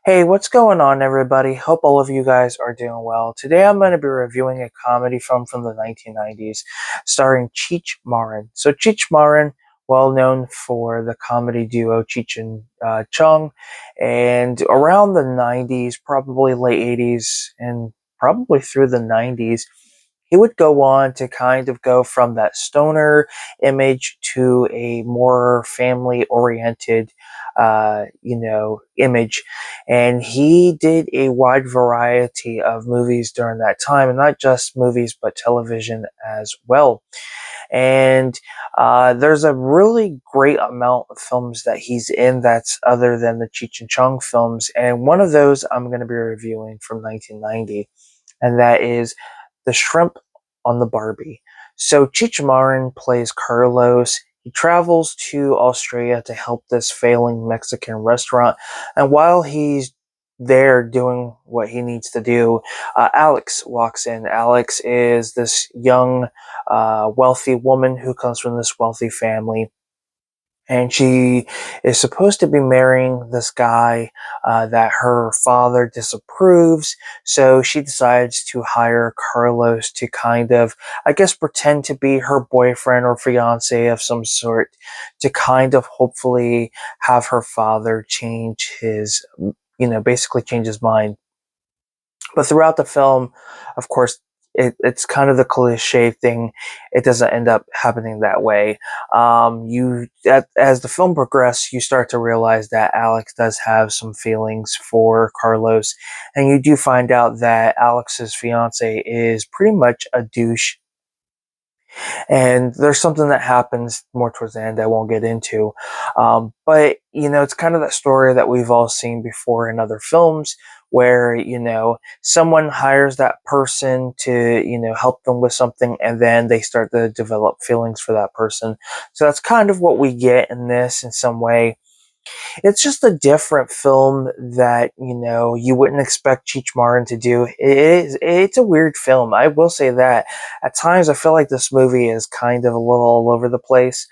Hey, what's going on, everybody? Hope all of you guys are doing well. Today I'm going to be reviewing a comedy film from the 1990s starring Cheech Marin. So, Cheech Marin, well known for the comedy duo Cheech and Chong, and around the 90s, probably late 80s, and probably through the 90s, he would go on to kind of go from that stoner image to a more family oriented image. And he did a wide variety of movies during that time, and not just movies, but television as well. And there's a really great amount of films that he's in that's other than the Cheech and Chong films. And one of those I'm going to be reviewing from 1990, and that is The Shrimp on the Barbie. So Cheech Marin plays Carlos. He travels to Australia to help this failing Mexican restaurant, and while he's there doing what he needs to do, Alex walks in. Alex is this young, wealthy woman who comes from this wealthy family, and she is supposed to be marrying this guy that her father disapproves. So she decides to hire Carlos to kind of, I guess, pretend to be her boyfriend or fiance of some sort, to kind of hopefully have her father change his, basically change his mind. But throughout the film, of course, it's kind of the cliche thing. It doesn't end up happening that way. As the film progresses, you start to realize that Alex does have some feelings for Carlos, and you do find out that Alex's fiance is pretty much a douche. And there's something that happens more towards the end I won't get into. But, it's kind of that story that we've all seen before in other films where, someone hires that person to, help them with something, and then they start to develop feelings for that person. So that's kind of what we get in this in some way. It's just a different film that, you wouldn't expect Cheech Marin to do. It's a weird film. I will say that. At times I feel like this movie is kind of a little all over the place.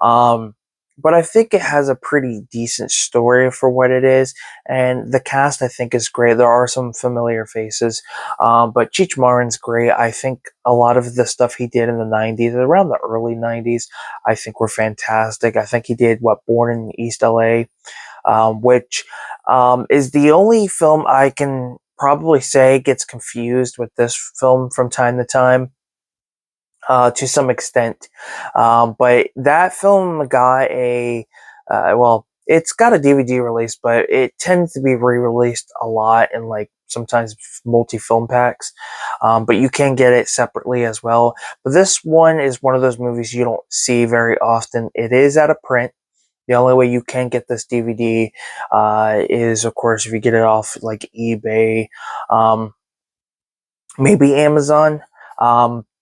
Um, but I think it has a pretty decent story for what it is, and the cast I think is great. There are some familiar faces, but Cheech Marin's great. I think a lot of the stuff he did in the '90s, around the early '90s, I think were fantastic. I think he did Born in East LA, which is the only film I can probably say gets confused with this film from time to time, to some extent. But that film got it's got a DVD release, but it tends to be re-released a lot in like sometimes multi-film packs. But you can get it separately as well. But this one is one of those movies you don't see very often. It is out of print. The only way you can get this DVD is, of course, if you get it off like eBay, um, maybe Amazon.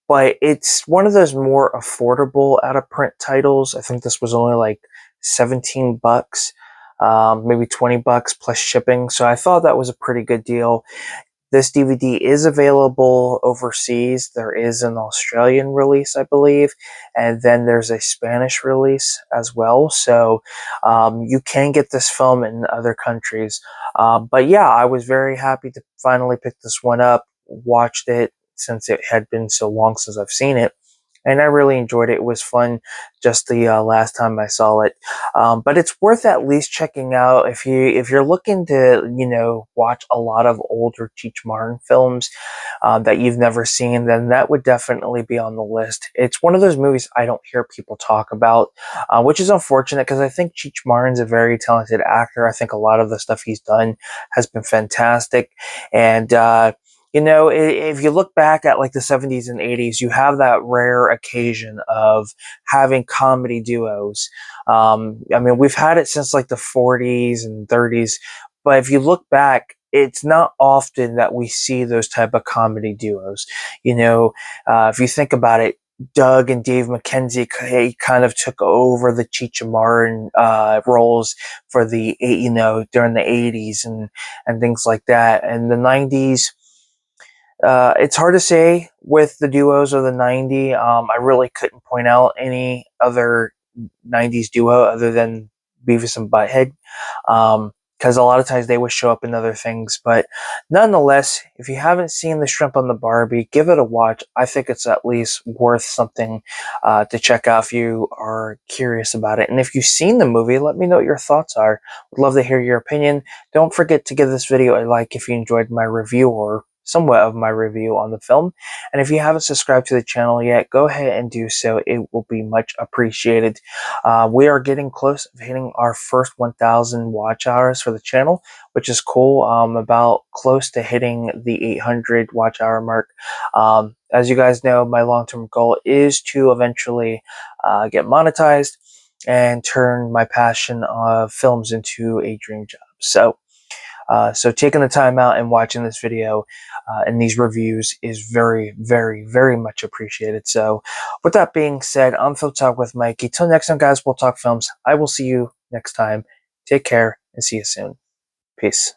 But it's one of those more affordable out of print titles. I think this was only like 17 bucks, maybe 20 bucks plus shipping. So I thought that was a pretty good deal. This DVD is available overseas. There is an Australian release, I believe, and then there's a Spanish release as well. So you can get this film in other countries. But yeah, I was very happy to finally pick this one up, watched it since it had been so long since I've seen it. And I really enjoyed it. It was fun just the last time I saw it. But it's worth at least checking out if you're looking to watch a lot of older Cheech Marin films that you've never seen. Then that would definitely be on the list. It's one of those movies I don't hear people talk about, which is unfortunate because I think Cheech Marin's a very talented actor. I think a lot of the stuff he's done has been fantastic, and if you look back at like the 70s and 80s, you have that rare occasion of having comedy duos. I mean, we've had it since like the 40s and 30s, but if you look back, it's not often that we see those type of comedy duos. If you think about it, Doug and Dave McKenzie kind of took over the Cheech and Marin roles for during the 80s and things like that. And the 90s, it's hard to say with the duos of the '90s. I really couldn't point out any other '90s duo other than Beavis and Butthead. because a lot of times they would show up in other things. But nonetheless, if you haven't seen The Shrimp on the Barbie, give it a watch. I think it's at least worth something to check out if you are curious about it. And if you've seen the movie, let me know what your thoughts are. Would love to hear your opinion. Don't forget to give this video a like if you enjoyed my review or somewhat of my review on the film. And if you haven't subscribed to the channel yet, go ahead and do so. It will be much appreciated. We are getting close to hitting our first 1,000 watch hours for the channel, which is cool. About close to hitting the 800 watch hour mark. As you guys know, my long-term goal is to eventually get monetized and turn my passion of films into a dream job. So taking the time out and watching this video and these reviews is very, very, very much appreciated. So with that being said, I'm Phil Talk with Mikey. Till next time, guys, we'll talk films. I will see you next time. Take care and see you soon. Peace.